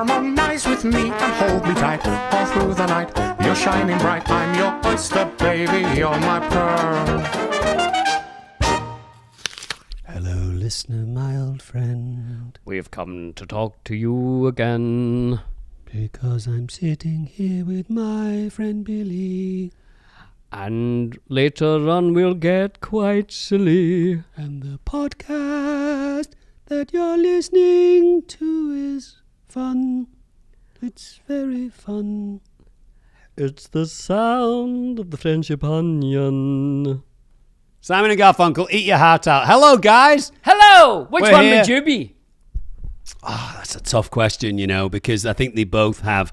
Come on nice with me and hold me tight all through the night. You're shining bright, I'm your oyster, baby, you're my pearl. Hello, listener, my old friend. We've come to talk to you again. Because I'm sitting here with my friend Billy. And later on we'll get quite silly. And the podcast that you're listening to is fun. It's very fun. It's the sound of the friendship onion. Simon and Garfunkel, eat your heart out. Hello, guys. Hello! Which We're one here. would you be? Oh, that's a tough question, you know, because I think they both have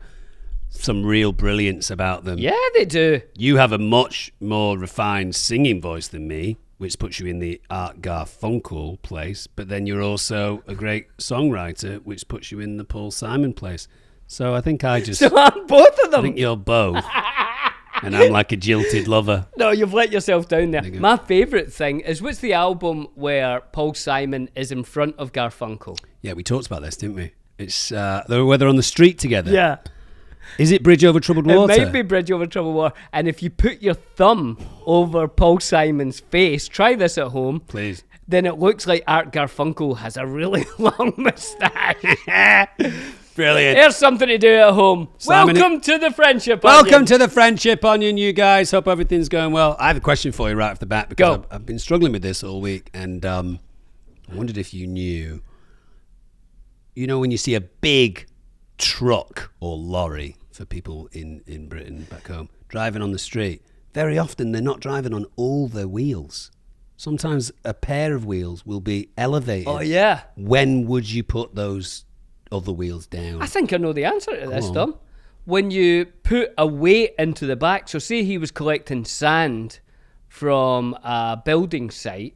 some real brilliance about them. Yeah, they do. You have a much more refined singing voice than me, which puts you in the Art Garfunkel place, but then you're also a great songwriter, which puts you in the Paul Simon place. So I think I just... So I'm both of I them. think you're both. And I'm like a jilted lover. No, you've let yourself down there. There you go. My favourite thing is, what's the album where Paul Simon is in front of Garfunkel? Yeah, we talked about this, didn't we? It's where they're on the street together. Yeah. Is it Bridge Over Troubled Water? It might be Bridge Over Troubled Water. And if you put your thumb over Paul Simon's face, try this at home. Please. Then it looks like Art Garfunkel has a really long moustache. Brilliant. Here's something to do at home. Simon, Welcome to the Friendship Welcome Onion. to the Friendship Onion, you guys. Hope everything's going well. I have a question for you right off the bat because Go. I've been struggling with this all week, and I wondered if you knew. You know when you see a big truck or lorry, for people in Britain back home, driving on the street, very often they're not driving on all their wheels. Sometimes a pair of wheels will be elevated. Oh, yeah. When would you put those other wheels down? I think I know the answer to this, on. Tom. When you put a weight into the back, so say he was collecting sand from a building site,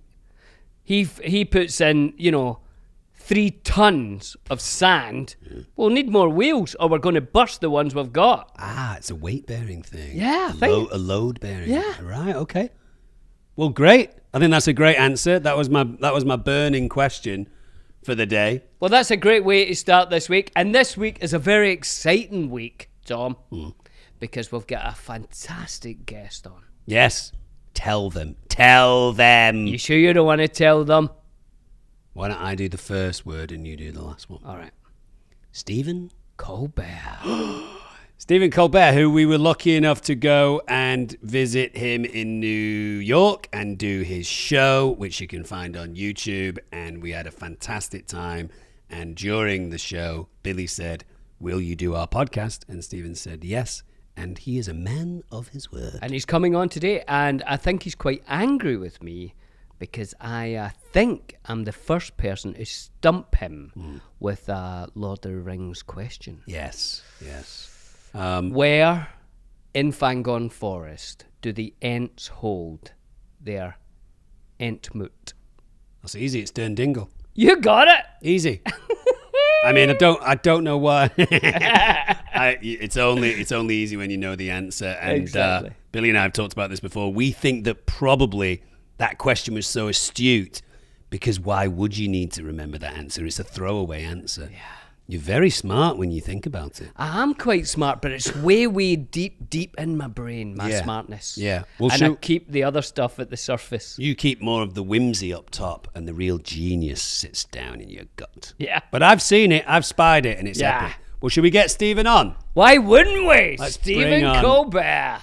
he puts in, 3 tons of sand. We'll need more wheels or we're going to burst the ones we've got. Ah, it's a weight-bearing thing. Yeah, I think. A load-bearing. Yeah. Right, okay. Well, great. I think that's a great answer. That was my burning question for the day. Well, that's a great way to start this week. And this week is a very exciting week, Tom, because we've got a fantastic guest on. Yes. Tell them. Tell them. You sure you don't want to tell them? Why don't I do the first word and you do the last one? All right. Stephen Colbert. Stephen Colbert, who we were lucky enough to go and visit him in New York and do his show, which you can find on YouTube. And we had a fantastic time. And during the show, Billy said, "Will you do our podcast?" And Stephen said, "Yes." And he is a man of his word. And he's coming on today. And I think he's quite angry with me because I think I'm the first person to stump him with a Lord of the Rings question. Yes, yes. Where in Fangorn Forest do the Ents hold their Entmoot? That's easy. It's Dundingle. You got it. Easy. I mean, I don't know why. It's only easy when you know the answer. And Exactly. Billy and I have talked about this before. We think that probably that question was so astute because why would you need to remember that answer? It's a throwaway answer. Yeah. You're very smart when you think about it. I am quite smart, but it's way deep in my brain, my smartness. Yeah. Well, and I keep the other stuff at the surface. You keep more of the whimsy up top and the real genius sits down in your gut. Yeah. But I've seen it, I've spied it, and it's Yeah. epic. Well, should we get Stephen on? Why wouldn't we? Let's Stephen bring on- Colbert.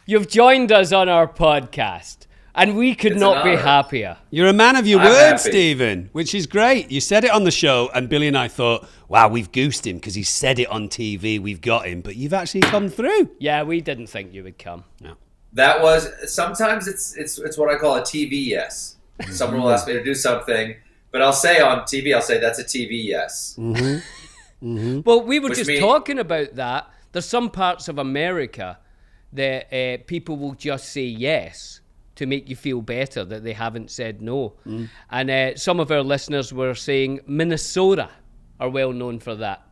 You've joined us on our podcast, and we could It's not an be honor. happier. You're a man of your I'm words, happy. Stephen, which is great. You said it on the show, and Billy and I thought, wow, we've goosed him because he said it on TV. We've got him, but you've actually come through. Yeah, we didn't think you would come. No. That was sometimes it's what I call a TV yes. Someone will ask me to do something, but I'll say on TV, I'll say that's a TV yes. Well, we were Which just mean- talking about that. There's some parts of America that people will just say yes to make you feel better that they haven't said no. And some of our listeners were saying Minnesota are well known for that.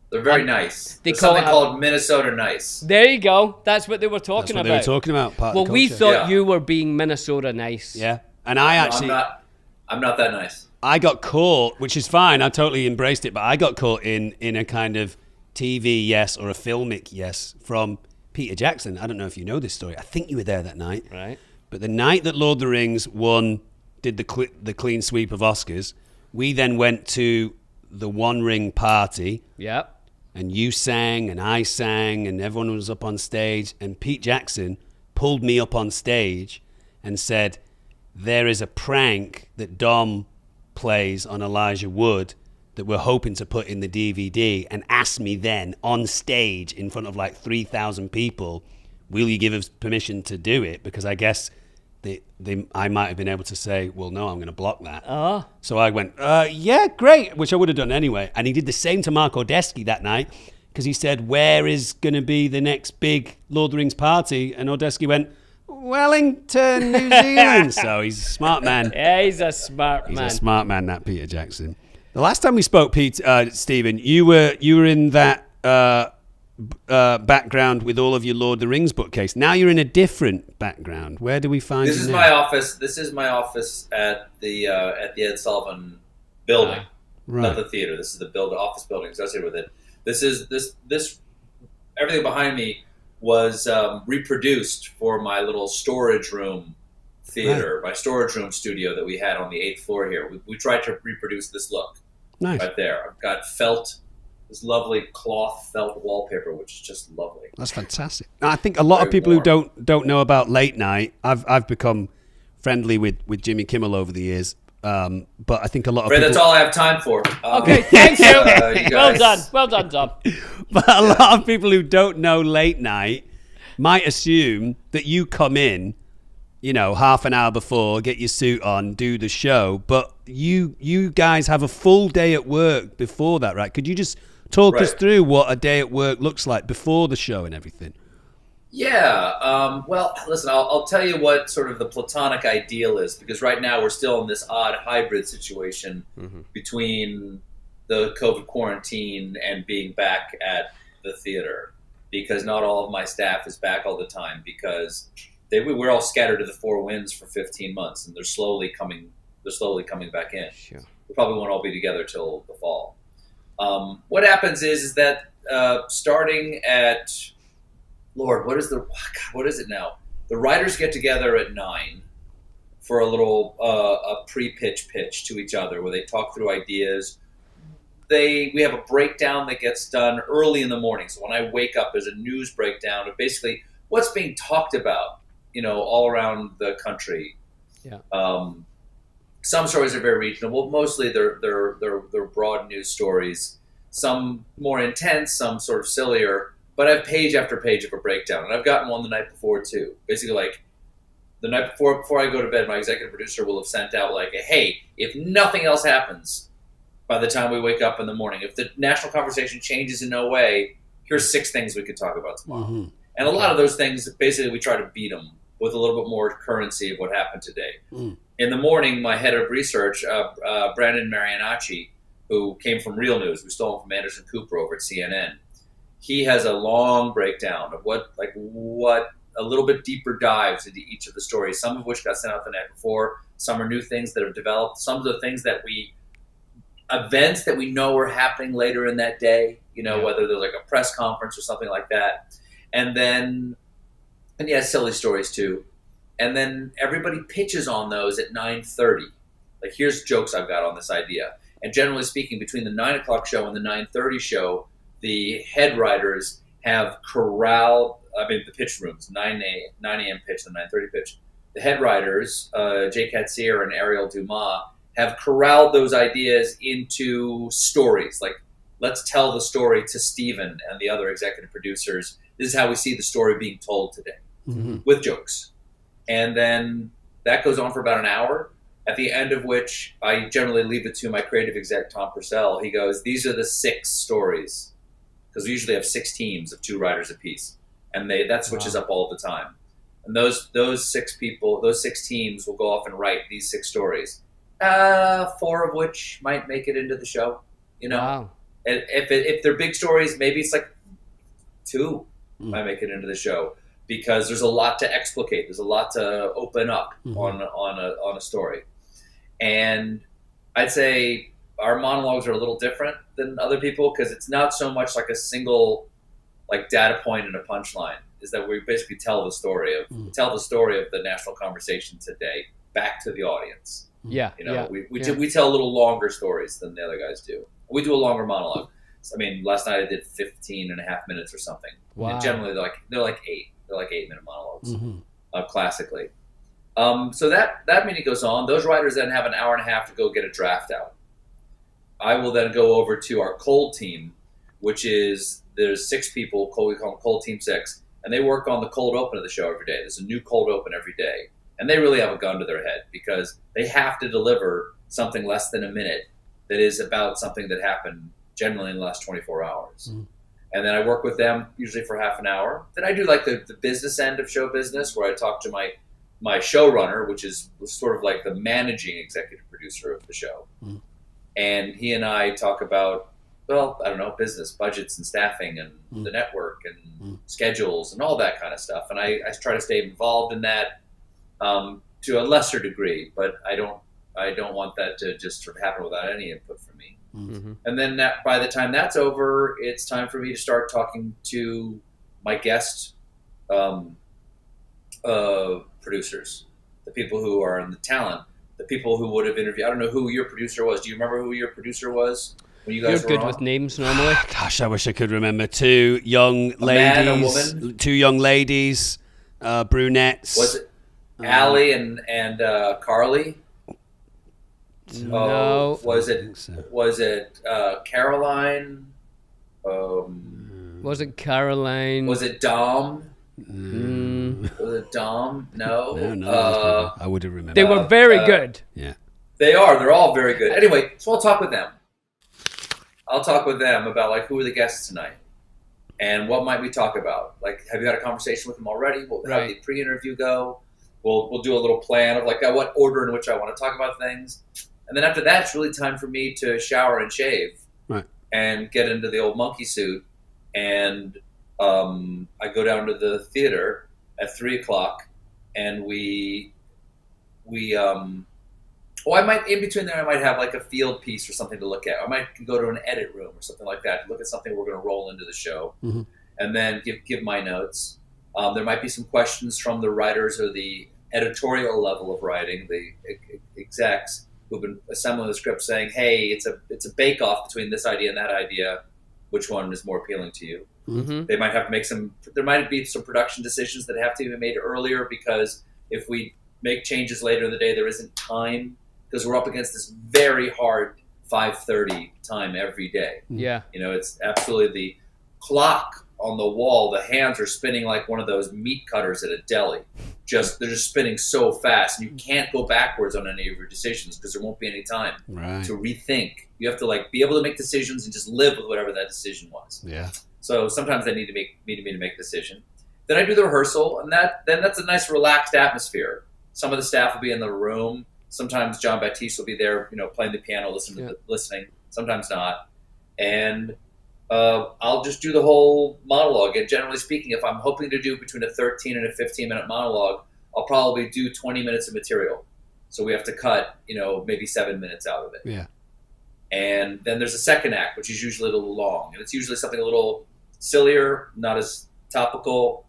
They're very nice. they There's call something it a- called Minnesota nice. There you go. That's what they were That's talking what about. they were talking about. Part Well, of the we culture. thought Yeah. you were being Minnesota nice. Yeah. And I No, actually, I'm not that nice. I got caught, which is fine. I totally embraced it, but I got caught in a kind of TV yes or a filmic yes from Peter Jackson. I don't know if you know this story. I think you were there that night. Right. But the night that Lord of the Rings did the clean sweep of Oscars, we then went to the One Ring party. Yep. And you sang and I sang and everyone was up on stage. And Pete Jackson pulled me up on stage and said, there is a prank that Dom plays on Elijah Wood that we're hoping to put in the DVD, and asked me then on stage in front of like 3,000 people, will you give us permission to do it? Because I guess I might have been able to say, well, no, I'm going to block that. So I went, yeah, great, which I would have done anyway. And he did the same to Mark Odesky that night, because he said, where is going to be the next big Lord of the Rings party? And Odesky went, Wellington, New Zealand. So he's a smart man. Yeah, he's a smart man. He's a smart man, that Peter Jackson. The last time we spoke, Stephen, you were in that background with all of your Lord of the Rings bookcase. Now you're in a different background. Where do we find this? You Is now? my office. This is my office at the Ed Sullivan building, not the theater. This is the office building associated with it. This is this everything behind me was reproduced for my little storage room theater, my storage room studio that we had on the 8th floor here. We tried to reproduce this look right there. I've got this lovely cloth felt wallpaper, which is just lovely. That's fantastic. I think a lot of people who don't know about late night, I've become friendly with Jimmy Kimmel over the years. But I think a lot of people... That's all I have time for. Okay, thank you. Well done, Tom. But a lot of people who don't know late night might assume that you come in, half an hour before, get your suit on, do the show. But you guys have a full day at work before that, right? Could you just talk us through what a day at work looks like before the show and everything? Yeah. Well, listen, I'll tell you what sort of the platonic ideal is, because right now we're still in this odd hybrid situation between the COVID quarantine and being back at the theater, because not all of my staff is back all the time, because we're all scattered to the four winds for 15 months, and they're slowly coming back in. Sure. We probably won't all be together till the fall. What happens is that starting at Lord, what is it now? The writers get together at 9 for a little a pre-pitch pitch to each other where they talk through ideas. We have a breakdown that gets done early in the morning. So when I wake up, there's a news breakdown of basically what's being talked about, all around the country. Yeah. Some stories are very regional. Well, mostly they're broad news stories. Some more intense, some sort of sillier. But I have page after page of a breakdown, and I've gotten one the night before too. Basically, like the night before I go to bed, my executive producer will have sent out like, "Hey, if nothing else happens by the time we wake up in the morning, if the national conversation changes in no way, here's 6 things we could talk about tomorrow." Mm-hmm. And a lot of those things, basically, we try to beat them with a little bit more currency of what happened today. Mm. In the morning, my head of research, Brandon Marianacci, who came from Real News, we stole him from Anderson Cooper over at CNN. He has a long breakdown of what a little bit deeper dives into each of the stories, some of which got sent out the night before. Some are new things that have developed. Some of the things events that we know are happening later in that day, whether there's like a press conference or something like that. And silly stories too. And then everybody pitches on those at 9:30. Like, here's jokes I've got on this idea. And generally speaking, between the 9 o'clock show and the 9:30 show, the head writers have corralled, the pitch rooms, 9 a.m. pitch and 9:30 pitch. The head writers, Jay Katsier and Ariel Dumas, have corralled those ideas into stories. Like, let's tell the story to Steven and the other executive producers. This is how we see the story being told today, with jokes. And then that goes on for about an hour, at the end of which I generally leave it to my creative exec, Tom Purcell. He goes, these are the 6 stories. Because we usually have 6 teams of 2 writers apiece. And that switches up all the time. And those 6 people, those 6 teams will go off and write these 6 stories. 4 of which might make it into the show. Wow. And if they're big stories, maybe it's like 2 might make it into the show. Because there's a lot to explicate. There's a lot to open up on a story. And I'd say our monologues are a little different than other people because it's not so much like a single like data point and a punchline. Is that we basically tell the story of the national conversation today back to the audience. Yeah. You know, yeah. we tell a little longer stories than the other guys do. We do a longer monologue. I mean, last night I did 15 and a half minutes or something. Wow. And generally they're like 8. They're like 8-minute monologues, classically. So that meeting goes on. Those writers then have an hour and a half to go get a draft out. I will then go over to our cold team, which is there's 6 people. We call them Cold Team 6, and they work on the cold open of the show every day. There's a new cold open every day, and they really have a gun to their head because they have to deliver something less than a minute that is about something that happened generally in the last 24 hours. And then I work with them usually for half an hour. Then I do like the business end of show business where I talk to my showrunner, which is sort of like the managing executive producer of the show. And he and I talk about, well, I don't know, business, budgets and staffing and the network and schedules and all that kind of stuff. And I try to stay involved in that to a lesser degree, but I don't want that to just sort of happen without any input from me. And then by the time that's over, it's time for me to start talking to my guest producers, the people who are in the talent, the people who would have interviewed. I don't know who your producer was. Do you remember who your producer was when you guys You're were good on? with names normally. Gosh, I wish I could remember. 2 young man, a ladies. woman? 2 young ladies, brunettes. Was it Allie and Carly? No. Was I it think so. was it Caroline? Was it Caroline? Was it Dom? Mm. Was it Dom? No. No, I would have remembered. They were very good. Yeah. They are. They're all very good. Anyway, so I'll talk with them. I'll talk with them about like who are the guests tonight, and what might we talk about. Like, have you had a conversation with them already? How did the pre-interview go? We'll do a little plan of like what order in which I want to talk about things, and then after that, it's really time for me to shower and shave, and get into the old monkey suit, and I go down to the theater at 3:00, and I might, in between there, I might have like a field piece or something to look at. I might go to an edit room or something like that to look at something we're going to roll into the show, and then give my notes. There might be some questions from the writers or the editorial level of writing, the execs who've been assembling the script, saying, "Hey, it's a bake-off between this idea and that idea. Which one is more appealing to you?" They might have to make there might be some production decisions that have to be made earlier because if we make changes later in the day, there isn't time because we're up against this very hard 5:30 time every day. Yeah. You know, it's absolutely the clock on the wall. The hands are spinning like one of those meat cutters at a deli. They're just spinning so fast, and you can't go backwards on any of your decisions because there won't be any time to rethink. You have to like be able to make decisions and just live with whatever that decision was. Yeah. So sometimes they need to make me to make a decision. Then I do the rehearsal, and that's a nice relaxed atmosphere. Some of the staff will be in the room. Sometimes John Baptiste will be there, playing the piano, listening. Sometimes not, and I'll just do the whole monologue. And generally speaking, if I'm hoping to do between a 13 and a 15-minute monologue, I'll probably do 20 minutes of material. So we have to cut, maybe 7 minutes out of it. Yeah. And then there's a second act, which is usually a little long, and it's usually something a little sillier, not as topical,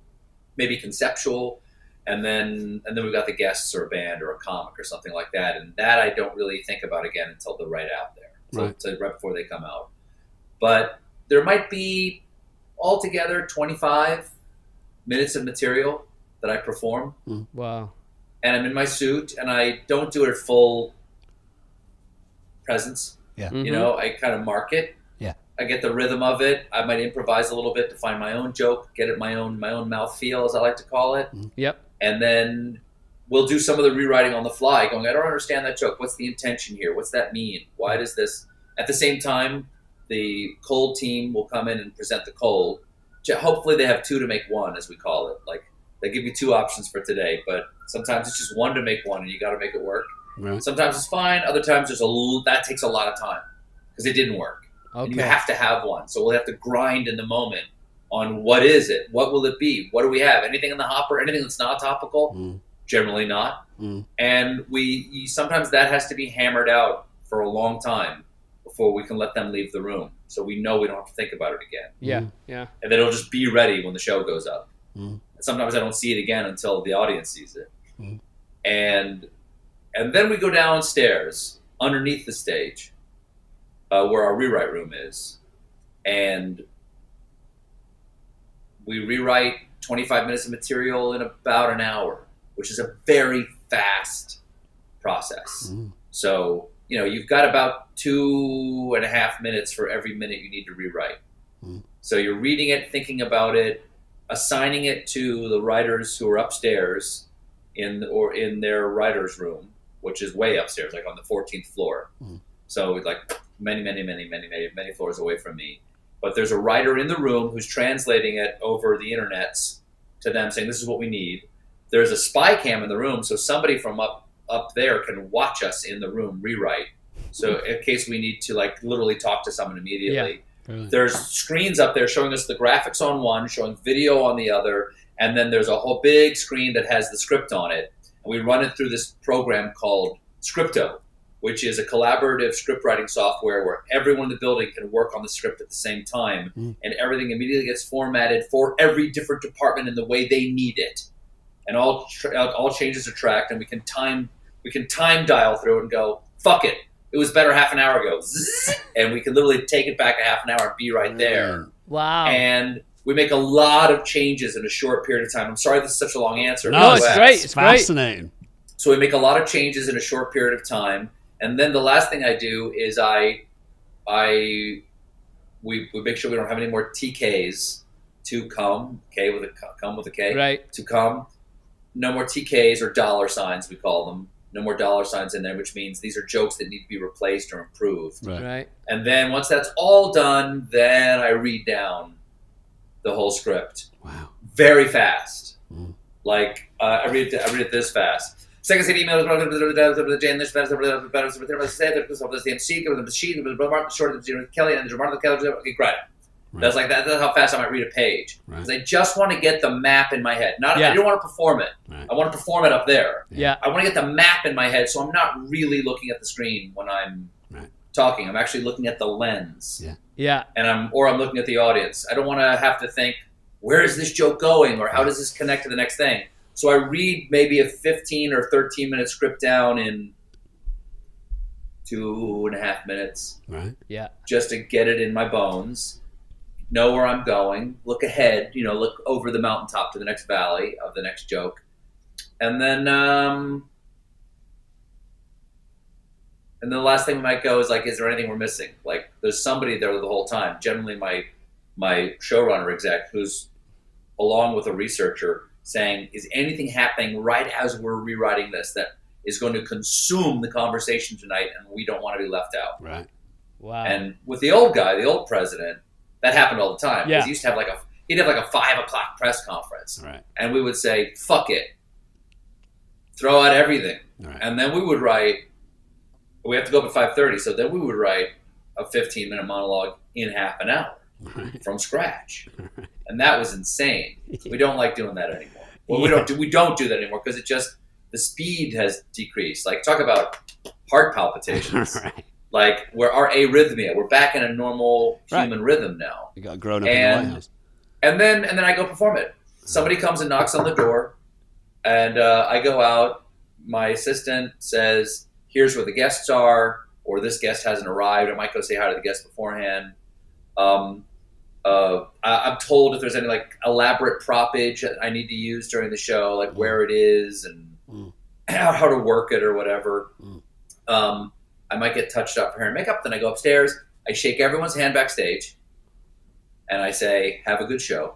maybe conceptual. And then we've got the guests or a band or a comic or something like that. And that I don't really think about again until they're right out there, so right before they come out. But there might be altogether 25 minutes of material that I perform. Wow. And I'm in my suit, and I don't do it at full presence. Yeah. I kind of mark it. Yeah. I get the rhythm of it. I might improvise a little bit to find my own joke, get it my own mouth feel, as I like to call it. Yep. And then we'll do some of the rewriting on the fly, going, I don't understand that joke. What's the intention here? What's that mean? Why does this? At the same time, the cold team will come in and present the cold. Hopefully they have 2 to make 1, as we call it. Like, they give you 2 options for today, but sometimes it's just 1 to make 1, and you got to make it work. Right. Sometimes it's fine. Other times that takes a lot of time because it didn't work. Okay. And you have to have one. So we'll have to grind in the moment on what is it? What will it be? What do we have? Anything in the hopper? Anything that's not topical? Generally not. And we sometimes that has to be hammered out for a long time before we can let them leave the room. So we know we don't have to think about it again. Yeah, yeah. And then it'll just be ready when the show goes up. And sometimes I don't see it again until the audience sees it. And then we go downstairs underneath the stage where our rewrite room is. And we rewrite 25 minutes of material in about an hour, which is a very fast process. So, you've got about 2.5 minutes for every minute you need to rewrite. So you're reading it, thinking about it, assigning it to the writers who are upstairs in their writer's room, which is way upstairs, like on the 14th floor. So like many floors away from me. But there's a writer in the room who's translating it over the internets to them, saying this is what we need. There's a spy cam in the room, so somebody from up there can watch us in the room rewrite. So in case we need to like literally talk to someone immediately. Really? There's screens up there showing us the graphics on one, showing video on the other, and then there's a whole big screen that has the script on it. And we run it through this program called Scripto, which is a collaborative script writing software where everyone in the building can work on the script at the same time, and everything immediately gets formatted for every different department in the way they need it. And all changes are tracked, and we can time dial through it and go, fuck it. It was better half an hour ago. And we can literally take it back a half an hour and be right there. Wow. And we make a lot of changes in a short period of time. I'm sorry this is such a long answer. No, it's great. It's fascinating. So we make a lot of changes in a short period of time. And then the last thing I do is we make sure we don't have any more TKs to come. Come with a K. Right. To come. No more TKs or dollar signs, we call them. No more dollar signs in there, which means these are jokes that need to be replaced or improved. Right. And then once that's all done, then I read down the whole script. Wow. Very fast. Like, I read it this fast. Second set email okay, great. That's like that. That's how fast I might read a page. Because I just want to get the map in my head. I don't want to perform it. I want to perform it up there. Yeah. I want to get the map in my head, so I'm not really looking at the screen when I'm talking. I'm actually looking at the lens. Yeah. And I'm looking at the audience. I don't want to have to think, where is this joke going, or how does this connect to the next thing? So I read maybe a 15 or 13 minute script down in 2.5 minutes. Right. Yeah. Just to get it in my bones. Know where I'm going, look ahead, look over the mountaintop to the next valley of the next joke. And then the last thing we might go is like, is there anything we're missing? Like, there's somebody there the whole time. Generally my showrunner exec, who's along with a researcher, saying, is anything happening right as we're rewriting this that is going to consume the conversation tonight and we don't want to be left out? Right. Wow. And with the old guy, the old president, that happened all the time. Yeah. He used to have he'd have like a 5 o'clock press conference. Right. And we would say, fuck it. Throw out everything. Right. And then we would write, we have to go up at 5:30, so then we would write a 15-minute monologue in half an hour from scratch. And that was insane. We don't like doing that anymore. Well, we don't do that anymore because the speed has decreased. Like, talk about heart palpitations. Right. Like, we're our arrhythmia. We're back in a normal human rhythm now. You got grown up in the White House. And then I go perform it. Somebody comes and knocks on the door, and I go out. My assistant says, here's where the guests are, or this guest hasn't arrived. I might go say hi to the guest beforehand. I'm told if there's any like elaborate propage that I need to use during the show, like where it is and how to work it or whatever. I might get touched up for hair and makeup. Then I go upstairs. I shake everyone's hand backstage, and I say, have a good show.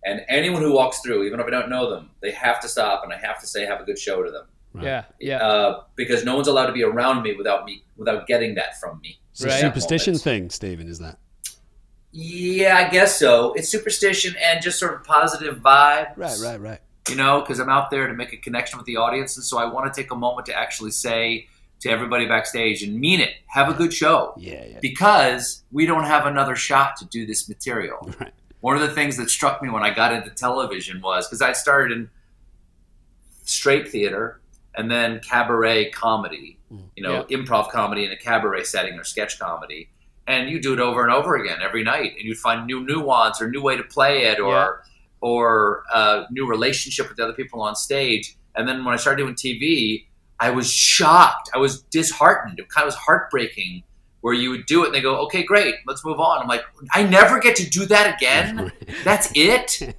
And anyone who walks through, even if I don't know them, they have to stop, and I have to say, have a good show to them. Right. Yeah. Because no one's allowed to be around me without getting that from me. It's a superstition thing, Stephen, is that? Yeah, I guess so. It's superstition and just sort of positive vibes. Right. Because I'm out there to make a connection with the audience, and so I want to take a moment to actually say to everybody backstage and mean it. Have a good show. Yeah. Because we don't have another shot to do this material. Right. One of the things that struck me when I got into television was, because I started in straight theater and then cabaret comedy. improv comedy in a cabaret setting or sketch comedy. And you do it over and over again every night, and you'd find new nuance or new way to play it, or a new relationship with the other people on stage. And then when I started doing TV, I was shocked. I was disheartened. It kind of was heartbreaking, where you would do it and they go, okay, great, let's move on. I'm like, I never get to do that again? That's it?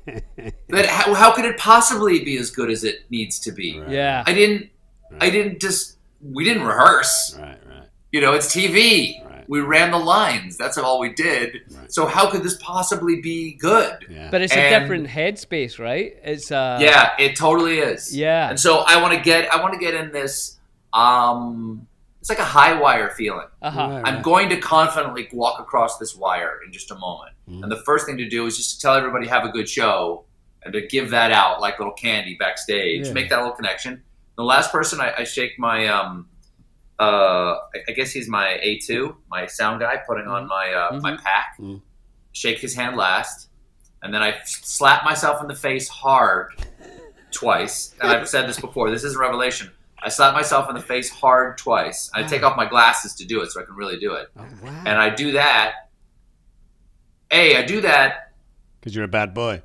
But how could it possibly be as good as it needs to be? Right. Yeah. We didn't rehearse. Right. It's TV. Right. We ran the lines. That's all we did. Right. So how could this possibly be good? Yeah. But it's a different headspace, right? It's Yeah, it totally is. Yeah. And so I want to get in this it's like a high wire feeling. Uh-huh. I'm going to confidently walk across this wire in just a moment. And the first thing to do is just to tell everybody have a good show and to give that out like little candy backstage, make that little connection. The last person I shake my I guess he's my A2, my sound guy, putting on my my pack. Shake his hand last, and then I slap myself in the face hard twice. And I've said this before. This is a revelation. I slap myself in the face hard twice. I take off my glasses to do it so I can really do it. Oh, wow. And I do that. I do that Because you're a bad boy.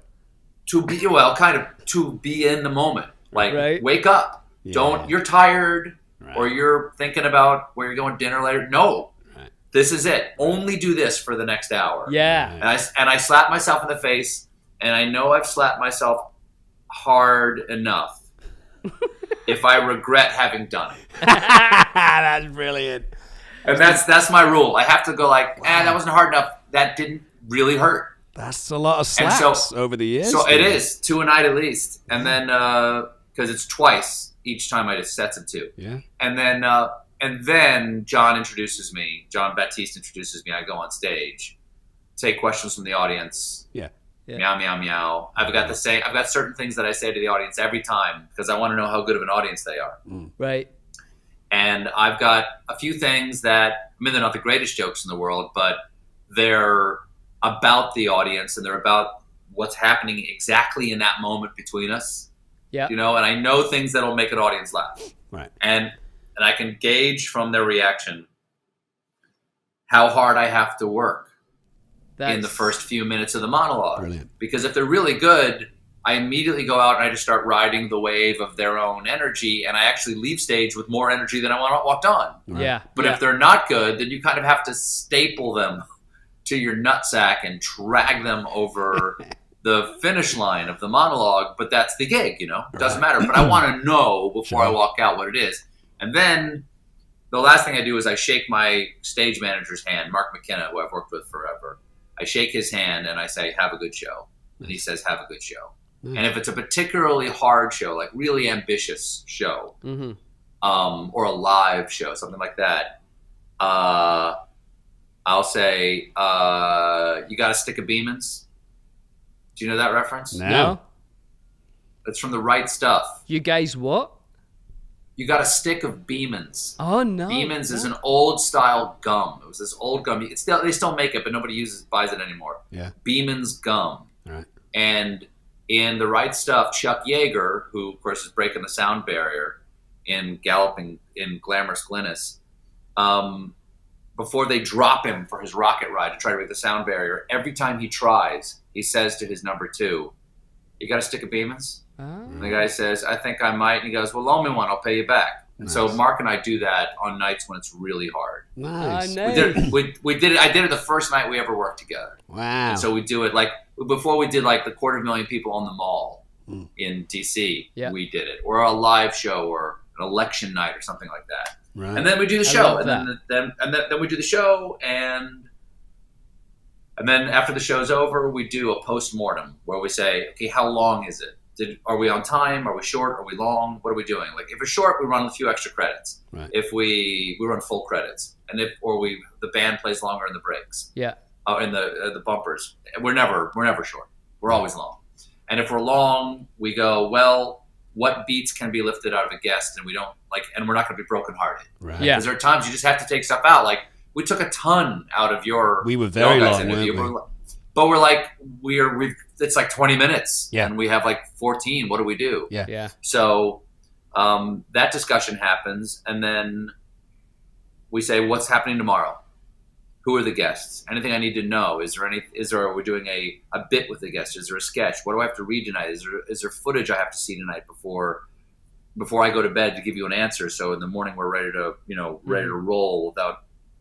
to be to be in the moment. Like Right. wake up. Yeah. You're tired. Right. Or you're thinking about where you're going to dinner later. No, this is it. Only do this for the next hour. Yeah. And I slap myself in the face, and I know I've slapped myself hard enough if I regret having done it. That's brilliant. And that's my rule. I have to go like, that wasn't hard enough. That didn't really hurt. That's a lot of And slaps over the years. So it is 2 a night at least, and then because it's twice each time I just sets of 2. Yeah. And then John introduces me. John Baptiste introduces me. I go on stage, take questions from the audience. Yeah. Meow meow meow. I've got certain things that I say to the audience every time because I want to know how good of an audience they are. Right. And I've got a few things that they're not the greatest jokes in the world, but they're about the audience and they're about what's happening exactly in that moment between us. Yeah. And I know things that'll make an audience laugh. Right. And I can gauge from their reaction how hard I have to work in the first few minutes of the monologue. Brilliant. Because if they're really good, I immediately go out and I just start riding the wave of their own energy, and I actually leave stage with more energy than I walked on. Right. Yeah. But if they're not good, then you kind of have to staple them to your nutsack and drag them over the finish line of the monologue. But that's the gig, It doesn't matter. But I want to know before I walk out what it is. And then the last thing I do is I shake my stage manager's hand, Mark McKenna, who I've worked with forever. I shake his hand and I say, have a good show. And he says, have a good show. And if it's a particularly hard show, like really ambitious show, or a live show, something like that, I'll say, you got a stick of Beeman's? Do you know that reference? No. It's from The Right Stuff. You guys what? You got a stick of Beeman's. Oh no. Beeman's is an old style gum. It was this old gum. They still make it, but nobody buys it anymore. Yeah. Beeman's gum. Right. And in The Right Stuff, Chuck Yeager, who of course is breaking the sound barrier in Galloping in Glamorous Glynis, before they drop him for his rocket ride to try to break the sound barrier, every time he tries, he says to his number 2, you got a stick of Beeman's? And the guy says, I think I might. And he goes, well, loan me one. I'll pay you back. And so Mark and I do that on nights when it's really hard. Nice. Nice. We did it. I did it the first night we ever worked together. Wow. And so we do it like before we did like the 250,000 people on the mall in DC. Yeah. We did it, or a live show, or an election night, or something like that. Right. And then we do the I show, love and then we do the show, and then after the show's over, we do a post-mortem where we say, okay, how long is it? Are we on time? Are we short? Are we long? What are we doing? Like if we're short, we run a few extra credits. Right. If we run full credits, and the band plays longer in the breaks. Yeah. In the bumpers. We're never short. We're always long. And if we're long, we go, well, what beats can be lifted out of a guest, and and we're not going to be brokenhearted. Right. Yeah. Because there are times you just have to take stuff out. Like we took a ton out of your. We were very guys' long, interview. weren't we? But we're like it's like 20 minutes, Yeah. and we have like 14. What do we do? Yeah. Yeah. So that discussion happens, and then we say, what's happening tomorrow? Who are the guests? Anything I need to know? Are we doing a bit with the guests? Is there a sketch? What do I have to read tonight? Is there footage I have to see tonight before I go to bed to give you an answer? So in the morning we're ready to roll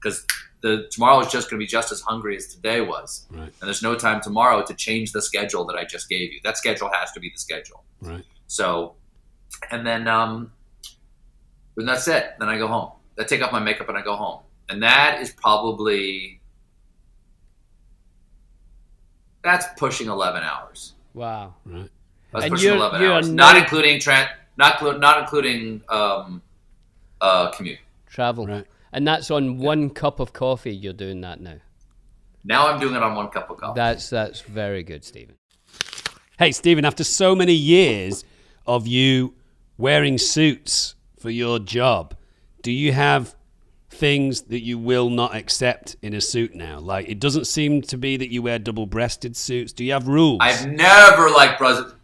because tomorrow is just going to be just as hungry as today was. Right. And there's no time tomorrow to change the schedule that I just gave you. That schedule has to be the schedule. Right. So, and then that's it. Then I go home. I take off my makeup and I go home. And that is that's pushing 11 hours. Wow. Right. That's And pushing 11 hours. Not including commute. Travel. Right. And that's on 1 cup of coffee. You're doing that now. Now I'm doing it on 1 cup of coffee. That's very good, Stephen. Hey, Stephen, after so many years of you wearing suits for your job, do you have things that you will not accept in a suit now? Like, it doesn't seem to be that you wear double-breasted suits. Do you have rules? I've never liked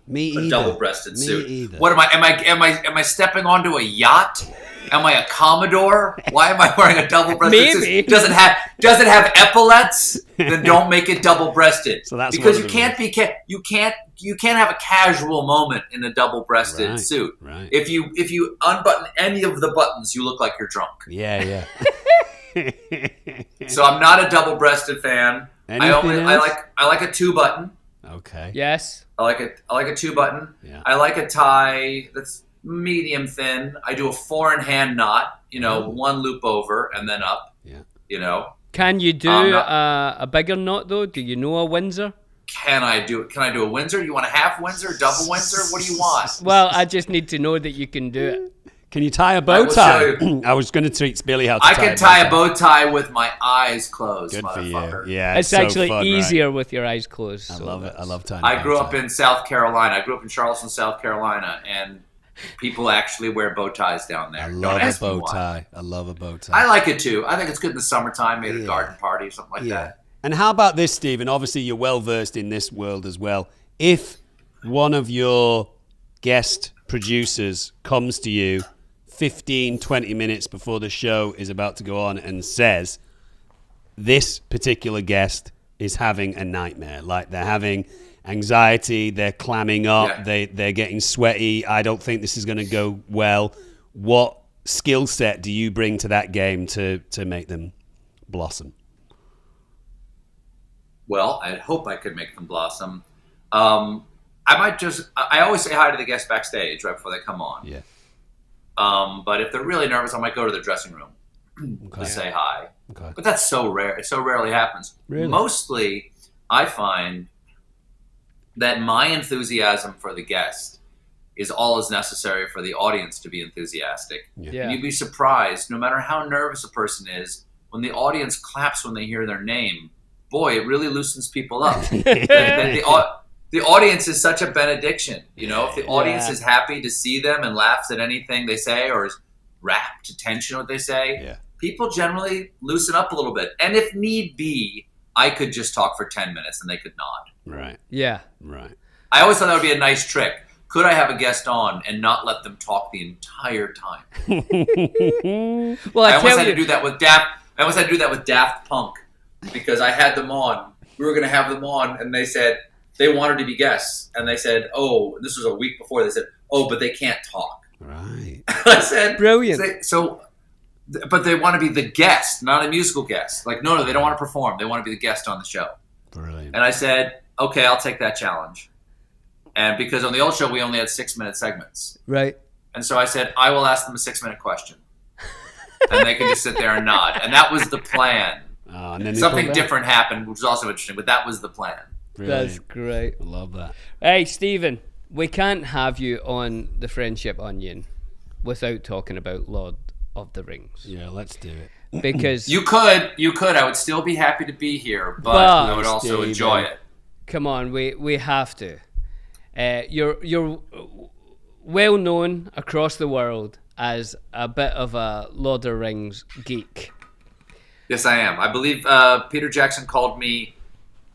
Me either. a double-breasted suit. Either. What am I stepping onto a yacht? Am I a Commodore? Why am I wearing a double-breasted Maybe. suit? Does it have epaulets? Then don't make it double-breasted. So that's because one you of the can't you can't have a casual moment in a double-breasted suit. Right. If you unbutton any of the buttons, you look like you're drunk. Yeah. So I'm not a double-breasted fan. Anything else? I like a 2-button. Okay. Yes. I like a 2-button. Yeah. I like a tie that's medium thin. I do a 4-in-hand knot, one loop over and then up. Yeah. Can you do a bigger knot though? Do you know a Windsor? Can I do a Windsor? You want a half Windsor, double Windsor? What do you want? Well, I just need to know that you can do it. Can you tie a bow tie? I was going to teach Billy how to I can tie a bow tie with my eyes closed, Good for motherfucker. you. Yeah, It's so actually fun, easier with your eyes closed. Right? I so love it. I love tying. I grew up in South Carolina. I grew up in Charleston, South Carolina, and people actually wear bow ties down there. I Don't love a ask me bow why. tie. I love a bow tie. I like it too. I think it's good in the summertime, maybe a garden party or something like that. And how about this, Stephen? Obviously, you're well versed in this world as well. If one of your guest producers comes to you 15, 20 minutes before the show is about to go on and says, this particular guest is having a nightmare, like they're having anxiety, they're clamming up, they're getting sweaty, I don't think this is going to go well. What skill set do you bring to that game to make them blossom? Well, I hope I could make them blossom. I always say hi to the guests backstage right before they come on. Yeah. But if they're really nervous, I might go to their dressing room to say hi. Okay. But that's so rare. It so rarely happens. Really? Mostly, I find that my enthusiasm for the guest is all is necessary for the audience to be enthusiastic. Yeah. And you'd be surprised, no matter how nervous a person is, when the audience claps when they hear their name, boy, it really loosens people up. The audience is such a benediction. If the audience is happy to see them and laughs at anything they say or is rapt attention to what they say, people generally loosen up a little bit. And if need be, I could just talk for 10 minutes and they could nod. Right. Yeah. Right. I always thought that would be a nice trick. Could I have a guest on and not let them talk the entire time? Well, I almost had to do that with Daft Punk because I had them on. We were going to have them on, and they said they wanted to be guests, and they said, "Oh, this was a week before." They said, "Oh, but they can't talk." Right. I said, Brilliant. But they want to be the guest, not a musical guest. Like, no, they don't want to perform. They want to be the guest on the show. Brilliant. And I said, "Okay, I'll take that challenge." And because on the old show we only had 6-minute segments. Right. And so I said, I will ask them a 6-minute question. And they can just sit there and nod. And that was the plan. And then Something different happened, which was also interesting, but that was the plan. Brilliant. That's great. I love that. Hey, Stephen, we can't have you on the Friendship Onion without talking about Lord of the Rings. Yeah, let's do it. Because You could. I would still be happy to be here, but I would also Steven. enjoy it. come on, we have to. You're well known across the world as a bit of a Lord of the Rings geek. Yes, I am. I believe Peter Jackson called me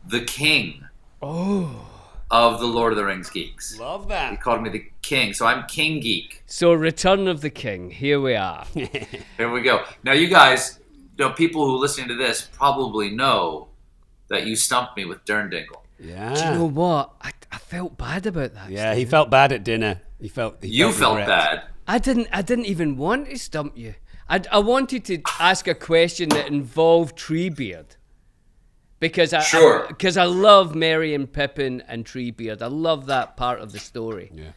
the king of the Lord of the Rings geeks. Love He that. called me the king, so I'm King Geek. So, Return of the King, here we are. Here we go. Now, you guys, people who are listening to this probably know that you stumped me with Dirndingle. Yeah. Do you know what? I felt bad about that. Yeah, Steve. he felt bad at dinner. He felt Felt regret. bad. I didn't even want to stump you. I wanted to ask a question that involved Treebeard. Because I love Merry and Pippin and Treebeard. I love that part of the story. Yeah.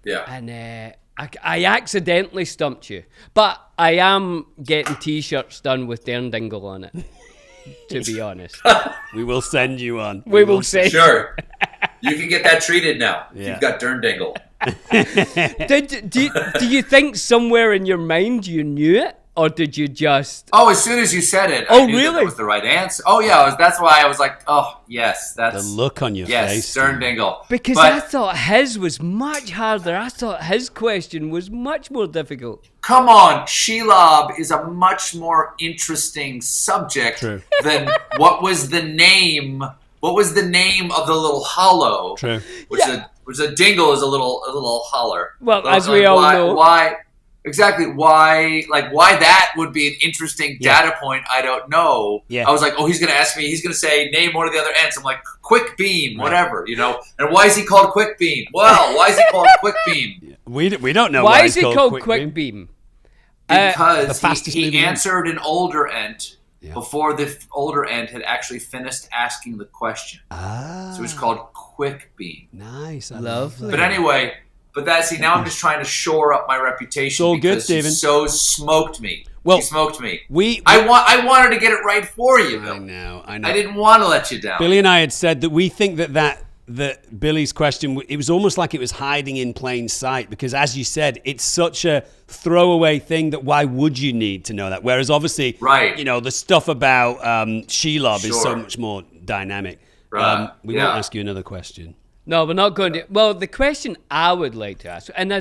Yeah. And I accidentally stumped you. But I am getting T-shirts done with Dirndingle on it, to be honest. We will send you on. We will send Sure. You can get that treated now. Yeah. You've got Dirndingle. Do you think somewhere in your mind you knew it? Or did you just... Oh, as soon as you said it, Oh, I knew really? that was the right answer. Oh, yeah. That's why I was like, oh, yes. That's The look on your face. Dirndingle. Because But I thought his was much harder. I thought his question was much more difficult. come on, Shelob is a much more interesting subject True. than what was the name. What was the name of the little hollow? True. Which a dingle is a little holler. Well, So as it's we all why, know. why that would be an interesting data point, I don't know. Yeah. I was like, oh, he's going to ask me, he's going to say, name one of the other ants. I'm like, Quick Beam, whatever, And why is he called Quick Beam? Well, why is he called Quick Beam? We don't know Why why is he it's called Quick Beam? The Because fastest he moving ant. answered an older ant Yeah. before the older ant had actually finished asking the question. Ah. So it's called Quick Beam. Nice. I love Lovely. that. But anyway, now I'm just trying to shore up my reputation So good, because Stephen. she so smoked me. Well, she smoked me. we I wanted to get it right for you, Bill. I know. I didn't want to let you down. Billy and I had said that we think that Billy's question, it was almost like it was hiding in plain sight because, as you said, it's such a throwaway thing that why would you need to know that? Whereas obviously, Right. The stuff about Shelob is so Sure. much more dynamic. Right. We Yeah. won't ask you another question. No, we're not going to. Well, the question I would like to ask, and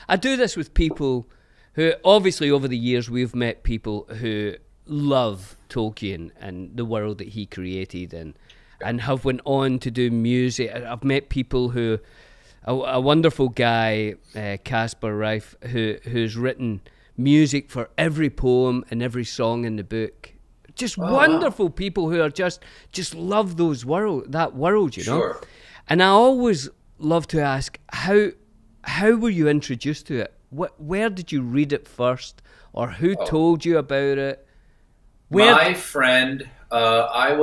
I do this with people who, obviously, over the years, we've met people who love Tolkien and the world that he created and have went on to do music. I've met people who, a wonderful guy, Caspar Reif, who's written music for every poem and every song in the book. Just wonderful people who are just love that world, you know. Sure. And I always love to ask, how were you introduced to it? Where did you read it first, or who told you about it? My friend, I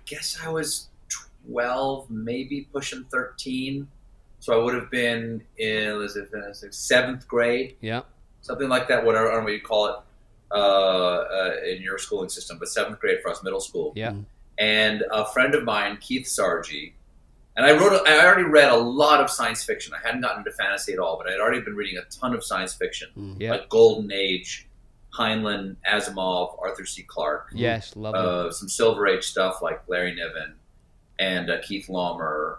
guess I was 12, maybe pushing 13. So I would have been in 7th grade, Yeah. something like that. Whatever, I don't know what you call it in your schooling system, but 7th grade for us, middle school. Yeah. And a friend of mine, Keith Sargi, and I already read a lot of science fiction. I hadn't gotten into fantasy at all, but I'd already been reading a ton of science fiction, Yeah. like Golden Age, Heinlein, Asimov, Arthur C. Clarke. Yes, lovely. Some Silver Age stuff like Larry Niven and Keith Laumer.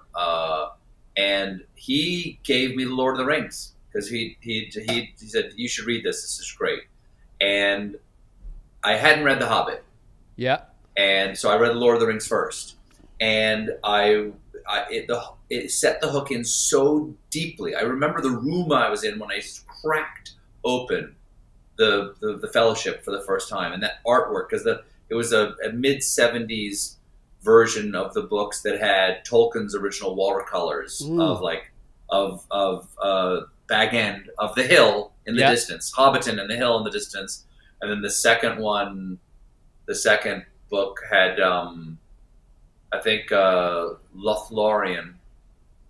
And he gave me The Lord of the Rings because he said, you should read this. This is great. And I hadn't read The Hobbit. Yeah. And so I read The Lord of the Rings first. And it set the hook in so deeply. I remember the room I was in when I cracked open the Fellowship for the first time, and that artwork, because it was a mid-70s version of the books that had Tolkien's original watercolors of Bag End of the Hill in the distance, Hobbiton and the Hill in the distance, and then the second book had I think Lothlorien.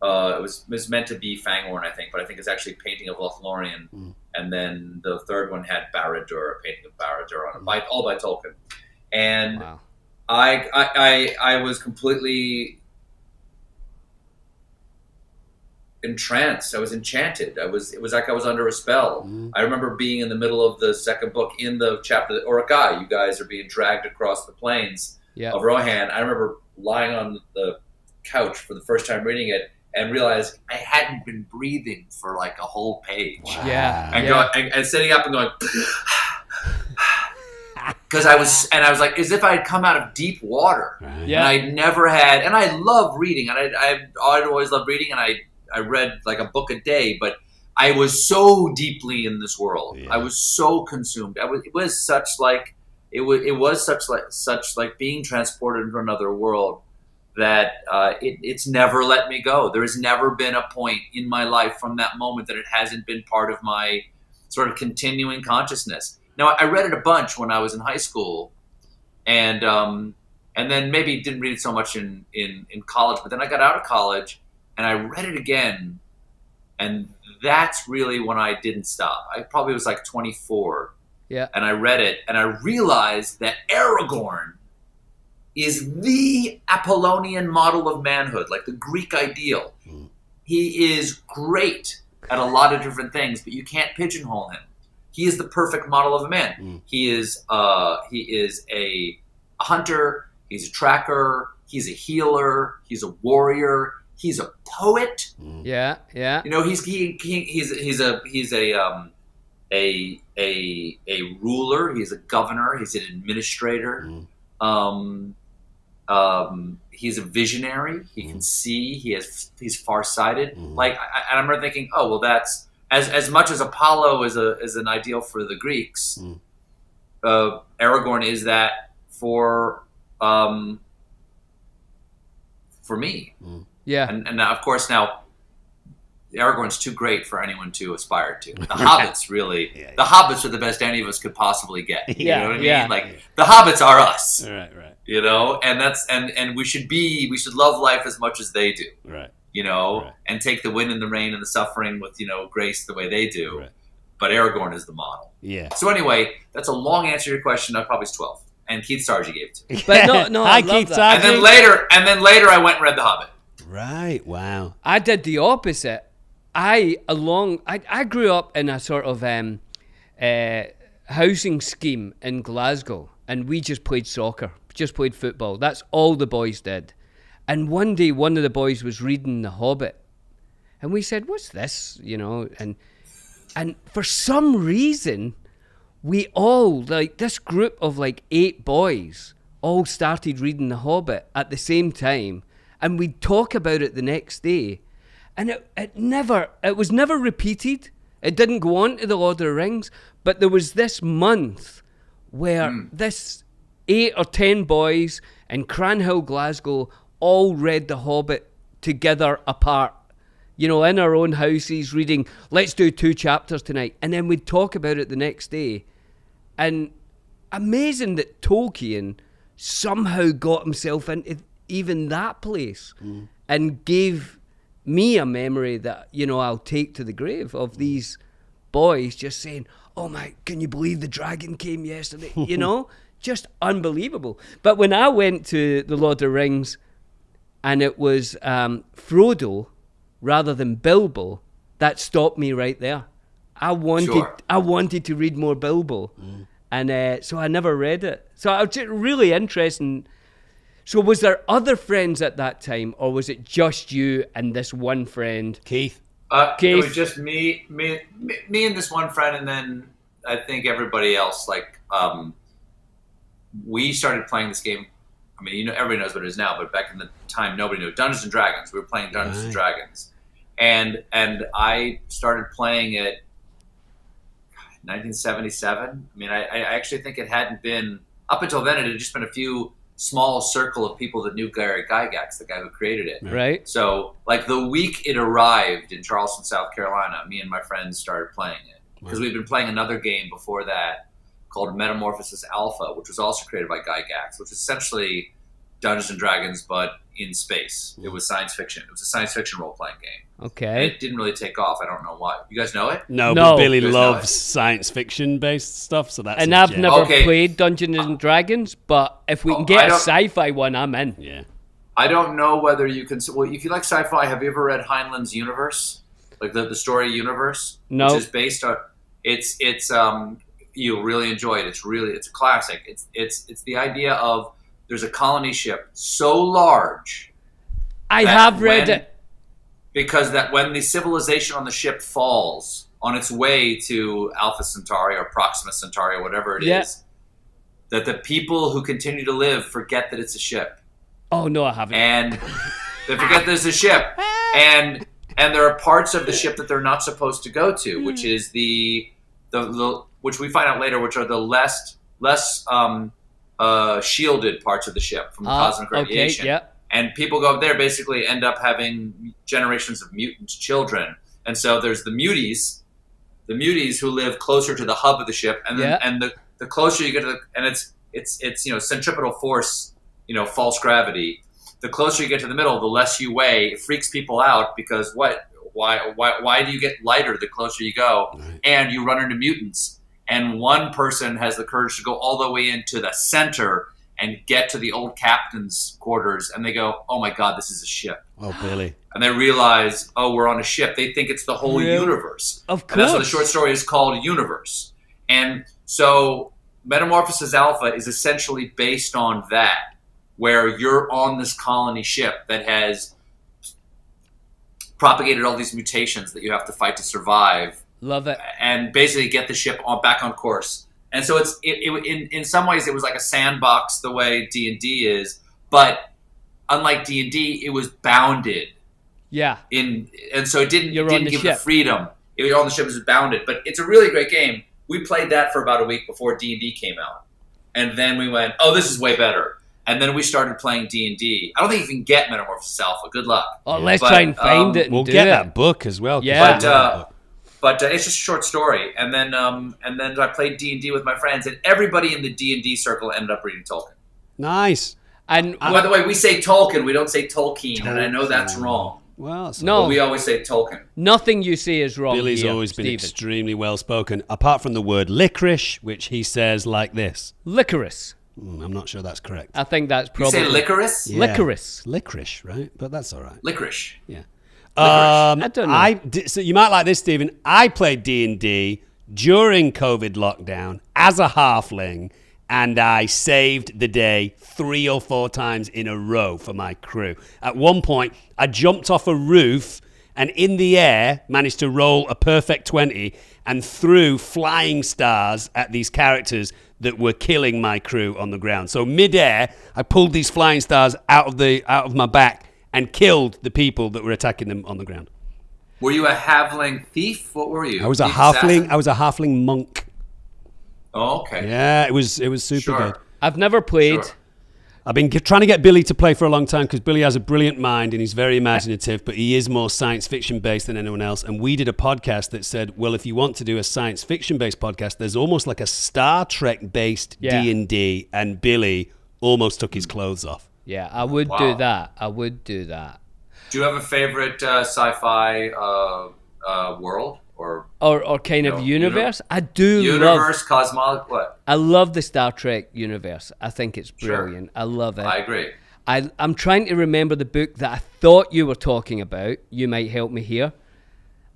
It was meant to be Fangorn, I think, but I think it's actually a painting of Lothlorien. And then the third one had Barad-dûr, a painting of Barad-dûr on it, all by Tolkien. And Wow. I was completely entranced. I was enchanted. It was like I was under a spell. I remember being in the middle of the second book in the chapter that Uruk-hai, you guys are being dragged across the plains of Rohan. I remember lying on the couch for the first time reading it and realized I hadn't been breathing for like a whole page. Wow. Yeah. And sitting up and going because I was like as if I had come out of deep water. Right. Yeah. And I'd never had, and I love reading, and I'd always loved reading, and I read like a book a day, but I was so deeply in this world. Yeah. I was so consumed. It was such like it was such like being transported into another world that it's never let me go. There has never been a point in my life from that moment that it hasn't been part of my sort of continuing consciousness. Now, I read it a bunch when I was in high school, and then maybe didn't read it so much in college, but then I got out of college and I read it again, and that's really when I didn't stop. I probably was like 24. Yeah. And I read it, and I realized that Aragorn is the Apollonian model of manhood, like the Greek ideal. He is great at a lot of different things, but you can't pigeonhole him. He is the perfect model of a man. He is a hunter. He's a tracker. He's a healer. He's a warrior. He's a poet. Yeah, yeah. You know, he's a ruler. He's a governor. He's an administrator. He's a visionary. He can see. He's farsighted. Like, I remember thinking, oh well, that's as much as Apollo is an ideal for the Greeks. Aragorn is that for me. Yeah. And of course now, Aragorn's too great for anyone to aspire to. The Hobbits the Hobbits are the best any of us could possibly get. You know what I mean? Like, the Hobbits are us. Right. You know, and that's and we should love life as much as they do. Right. You know, Right. and take the wind and the rain and the suffering with, grace the way they do. Right. But Aragorn is the model. Yeah. So anyway, that's a long answer to your question. I probably was 12. And Keith Sargey gave it to me. But no, I Hi, love Keith that. Sargey. And then later I went and read The Hobbit. Right. Wow. I did the opposite. I grew up in a sort of housing scheme in Glasgow, and we just played soccer, just played football. That's all the boys did. And one day, one of the boys was reading The Hobbit, and we said, "What's this?" And for some reason, we all, like this group of like 8 boys, all started reading The Hobbit at the same time, and we'd talk about it the next day. And it was never repeated. It didn't go on to the Lord of the Rings, but there was this month where this 8 or 10 boys in Cranhill, Glasgow, all read The Hobbit together apart, in our own houses, reading, let's do 2 chapters tonight. And then we'd talk about it the next day. And amazing that Tolkien somehow got himself into even that place and gave me a memory that, I'll take to the grave of these boys just saying, oh my, can you believe the dragon came yesterday? Just unbelievable. But when I went to the Lord of the Rings and it was Frodo rather than Bilbo, that stopped me right there. I wanted to read more Bilbo. And so I never read it. So I was just really interested. So was there other friends at that time, or was it just you and this one friend? Keith? It was just me and this one friend, and then I think everybody else. Like, we started playing this game. I mean, everybody knows what it is now, but back in the time, nobody knew. Dungeons and Dragons. We were playing Dungeons and Dragons, and I started playing it 1977. I mean, I actually think it hadn't been up until then. It had just been a few small circle of people that knew Gary Gygax, the guy who created it. Right. So, like, the week it arrived in Charleston, South Carolina, me and my friends started playing it. Because we'd been playing another game before that called Metamorphosis Alpha, which was also created by Gygax, which is essentially Dungeons and Dragons, but in space. It was science fiction. It was a science fiction role-playing game. Okay. And it didn't really take off. I don't know why. You guys know it? No, No. but Billy You guys know loves it? science fiction-based stuff, so that's And his I've jam. never Okay. played Dungeons and Dragons, but if we can I get a don't- sci-fi one, I'm in. Yeah. I don't know whether you can... Well, if you like sci-fi, have you ever read Heinlein's Universe? Like the story Universe? No. Which is based on... It's you'll really enjoy it. It's a classic. It's the idea of there's a colony ship so large... I that have read when- it. Because that when the civilization on the ship falls on its way to Alpha Centauri or Proxima Centauri or whatever it is, Yeah. that the people who continue to live forget that it's a ship. Oh, no, I haven't. And they forget there's a ship. And there are parts of the ship that they're not supposed to go to, which is the which we find out later, which are the less less shielded parts of the ship from cosmic radiation. Okay, yeah. And people go up there, basically end up having generations of mutant children. And so there's the muties who live closer to the hub of the ship, and then and the closer you get to and it's centripetal force, false gravity. The closer you get to the middle, the less you weigh. It freaks people out because why do you get lighter the closer you go? Right. And you run into mutants. And one person has the courage to go all the way into the center and get to the old captain's quarters, and they go, "Oh my God, this is a ship." Oh, Billy. And they realize, "Oh, we're on a ship." They think it's the whole universe. Of course. And that's what the short story is called, Universe. And so Metamorphosis Alpha is essentially based on that, where you're on this colony ship that has propagated all these mutations that you have to fight to survive. Love it. And basically get the ship back on course. And so in some ways it was like a sandbox the way D&D is, but unlike D&D, it was bounded. Yeah. And so it didn't give ship. the freedom. It was on the ship, it was bounded. But it's a really great game. We played that for about a week before D&D came out. And then we went, "Oh, this is way better." And then we started playing D&D. I don't think you can get Metamorphosis Alpha. Good luck. Oh, let's try and find it and we'll do get it. that book as well. Yeah. But it's just a short story. And then I played D&D with my friends, and everybody in the D&D circle ended up reading Tolkien. Nice. And by the way, we say Tolkien, we don't say Tolkien, and I know that's wrong. Well, no, but we always say Tolkien. Nothing you say is wrong. Billy's here, always been Stephen. extremely well spoken, apart from the word licorice, which he says like this. Licorice. I'm not sure that's correct. I think that's probably... You say licorice? Yeah. Licorice. Licorice, right? But that's all right. Licorice. Yeah. I don't know. So you might like this, Stephen. I played D&D during COVID lockdown as a halfling, and I saved the day 3 or 4 times in a row for my crew. At one point, I jumped off a roof and in the air managed to roll a perfect 20 and threw flying stars at these characters that were killing my crew on the ground. So mid-air, I pulled these flying stars out of my back and killed the people that were attacking them on the ground. Were you a halfling thief? What were you? I was a Thief halfling. assassin? I was a halfling monk. Oh, okay. Yeah, it was super good. I've never played. Sure. I've been trying to get Billy to play for a long time because Billy has a brilliant mind and he's very imaginative, but he is more science fiction based than anyone else. And we did a podcast that said, well, if you want to do a science fiction based podcast, there's almost like a Star Trek based D&D, and Billy almost took his clothes off. Yeah, I would do that. I would do that. Do you have a favorite sci-fi world or kind of universe? I do universe, cosmology, what? I love the Star Trek universe. I think it's brilliant. Sure. I love it. I agree. I'm trying to remember the book that I thought you were talking about. You might help me here.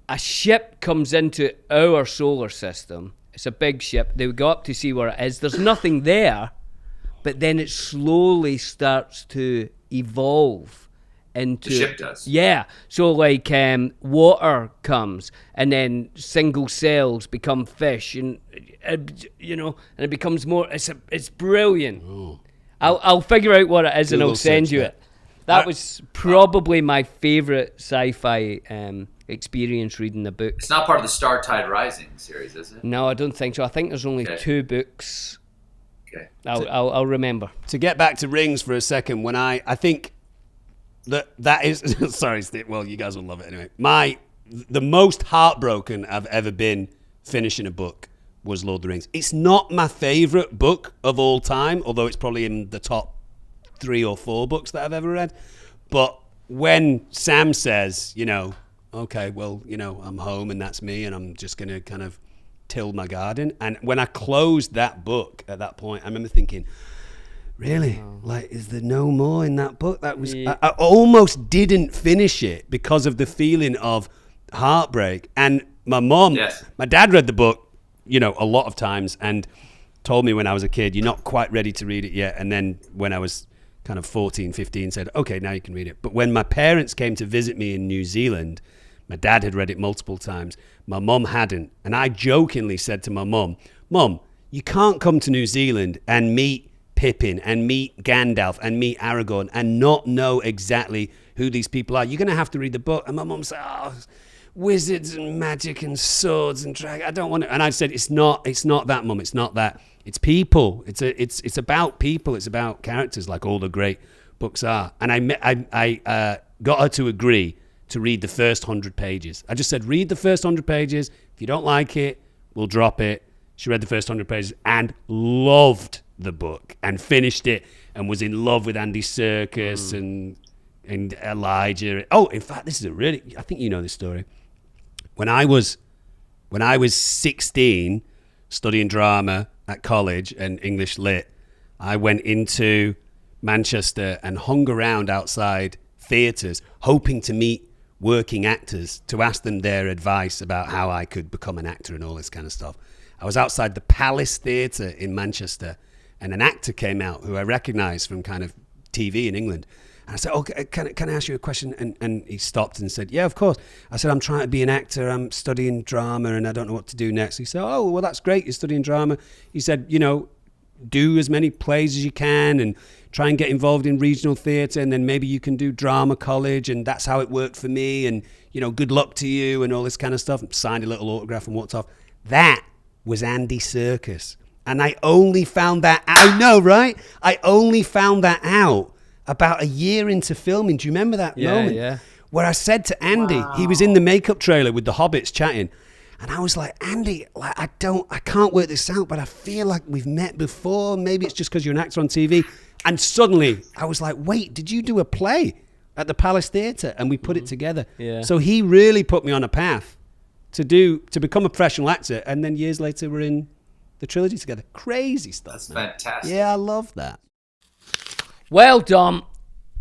A ship comes into our solar system. It's a big ship. They go up to see where it is. There's nothing there, but then it slowly starts to evolve into... The ship does. Yeah. So like water comes and then single cells become fish and and it becomes more... It's brilliant. Ooh. I'll figure out what it is and Google I'll send search you that. it. That was probably my favorite sci-fi experience reading the book. It's not part of the Star Tide Rising series, is it? No, I don't think so. I think there's only 2 books. Okay. I'll remember. To get back to Rings for a second, when I think that is... Sorry, Steve. Well, you guys will love it anyway. The most heartbroken I've ever been finishing a book was Lord of the Rings. It's not my favorite book of all time, although it's probably in the top 3 or 4 books that I've ever read. But when Sam says, okay, well, I'm home and that's me and I'm just going to kind of till my garden. And when I closed that book at that point, I remember thinking, really? Like, is there no more in that book? That was I almost didn't finish it because of the feeling of heartbreak. And my mom, my dad read the book, a lot of times and told me when I was a kid, you're not quite ready to read it yet. And then when I was kind of 14, 15, said, okay, now you can read it. But when my parents came to visit me in New Zealand, my dad had read it multiple times. My mom hadn't. And I jokingly said to my mom, you can't come to New Zealand and meet Pippin and meet Gandalf and meet Aragorn and not know exactly who these people are. You're going to have to read the book. And my mom said, wizards and magic and swords and dragons. I don't want it. And I said, it's not that, Mum. It's not that. It's people. It's about people. It's about characters, like all the great books are. And I got her to agree to read the first 100 pages. I just said, read the first 100 pages. If you don't like it, we'll drop it. She read the first 100 pages and loved the book and finished it and was in love with Andy Serkis and Elijah. Oh, in fact, this is I think you know this story. When I was 16, studying drama at college and English lit, I went into Manchester and hung around outside theatres hoping to meet working actors to ask them their advice about how I could become an actor and all this kind of stuff. I was outside the Palace Theatre in Manchester and an actor came out who I recognised from kind of TV in England. And I said, oh, can I ask you a question? And he stopped and said, yeah, of course. I said, I'm trying to be an actor. I'm studying drama and I don't know what to do next. He said, oh, well, that's great. You're studying drama. He said, do as many plays as you can and try and get involved in regional theatre and then maybe you can do drama college. And that's how it worked for me. And, good luck to you and all this kind of stuff. And signed a little autograph and walked off. That was Andy Serkis. And I only found that out. I know, right? I only found that out about a year into filming. Do you remember that moment? Yeah. Where I said to Andy, he was in the makeup trailer with the hobbits chatting. And I was like, Andy, I can't work this out, but I feel like we've met before. Maybe it's just because you're an actor on TV. And suddenly I was like, wait, did you do a play at the Palace Theatre? And we put it together. Yeah. So he really put me on a path to become a professional actor. And then years later, we're in the trilogy together. Crazy stuff. That's fantastic. Yeah, I love that. Well done.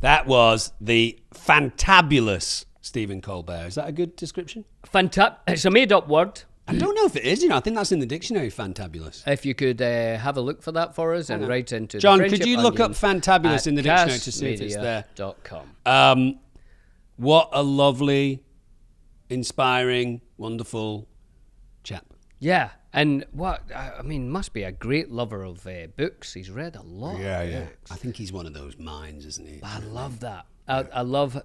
That was the fantabulous Stephen Colbert. Is that a good description? It's a made-up word. I don't know if it is. I think that's in the dictionary, fantabulous. If you could have a look for that for us and write into John, could you look up fantabulous in the dictionary to see if it's there? What a lovely, inspiring, wonderful chap. Yeah, and must be a great lover of books. He's read a lot. Yeah. I think he's one of those minds, isn't he? I love that. I love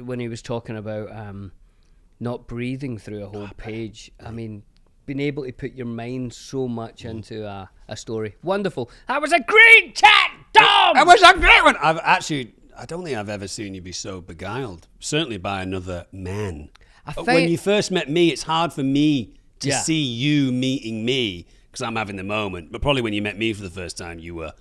when he was talking about not breathing through a whole page. I mean, being able to put your mind so much into a story. Wonderful. That was a great chat, Dom! That was a great one! I don't think I've ever seen you be so beguiled. Certainly by another man. When you first met me, it's hard for me to see you meeting me because I'm having the moment. But probably when you met me for the first time, you were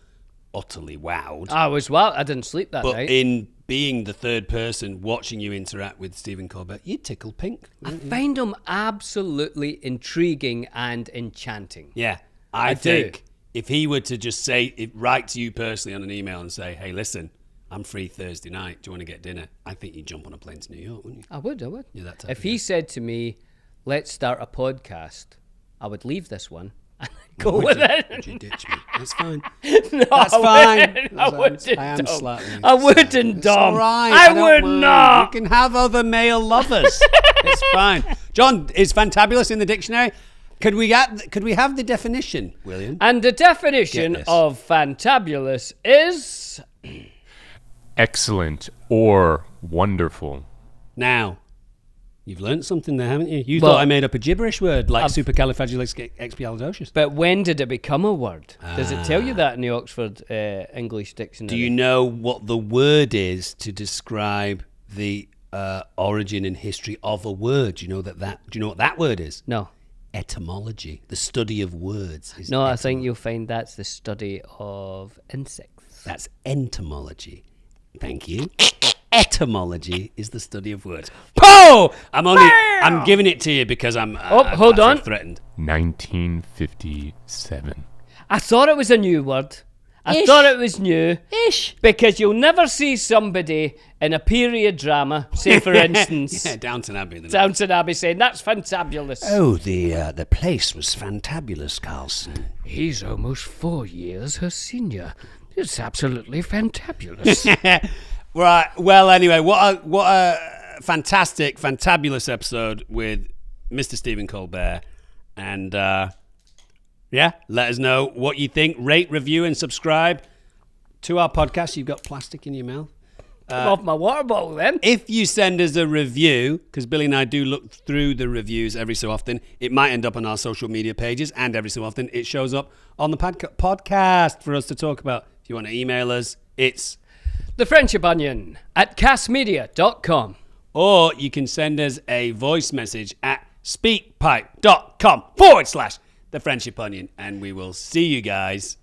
utterly wowed. I was wowed. I didn't sleep that night. But in being the third person watching you interact with Stephen Colbert, you tickled pink. I find him absolutely intriguing and enchanting. Yeah, I think if he were to just write to you personally on an email and say, hey, listen, I'm free Thursday night. Do you want to get dinner? I think you'd jump on a plane to New York, wouldn't you? I would. You're that type if of he guy. said to me, let's start a podcast, I would leave this one and go with it. Would you ditch me? That's fine. No, That's fine. I wouldn't. I am slightly. I wouldn't, Dom. All right. I would not. You can have other male lovers. It's fine. John, is fantabulous in the dictionary? Could we have the definition, William? And the definition of fantabulous is excellent or wonderful. Now, you've learned something there, haven't you? You thought I made up a gibberish word like supercalifragilisticexpialidocious. But when did it become a word? Does it tell you that in the Oxford English Dictionary? Do you know what the word is to describe the origin and history of a word? Do you know do you know what that word is? No. Etymology, the study of words. No, I think you'll find that's the study of insects. That's entomology. Thank you. Etymology is the study of words. Oh! I'm giving it to you because I'm hold on. Threatened. 1957. I thought it was a new word. I thought it was new. Ish. Because you'll never see somebody in a period drama, say for instance. Downton Abbey. Downton Abbey saying, that's fantabulous. Oh, the place was fantabulous, Carlson. He's almost 4 years her senior. It's absolutely fantabulous. Right. Well, anyway, what a fantastic, fantabulous episode with Mr. Stephen Colbert. And let us know what you think. Rate, review, and subscribe to our podcast. You've got plastic in your mouth. off my water bottle then. If you send us a review, because Billy and I do look through the reviews every so often, it might end up on our social media pages, and every so often it shows up on the podcast for us to talk about. If you want to email us, it's thefriendshiponion@castmedia.com. or you can send us a voice message at speakpipe.com/thefriendshiponion, and we will see you guys.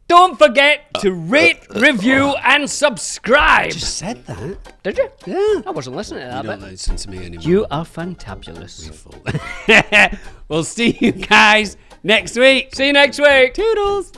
Don't forget to rate, review, and subscribe. Just said that. Did you? Yeah. I wasn't listening to You that don't bit. listen to me anymore. You are fantabulous. We'll see you guys next week. See you next week. Toodles.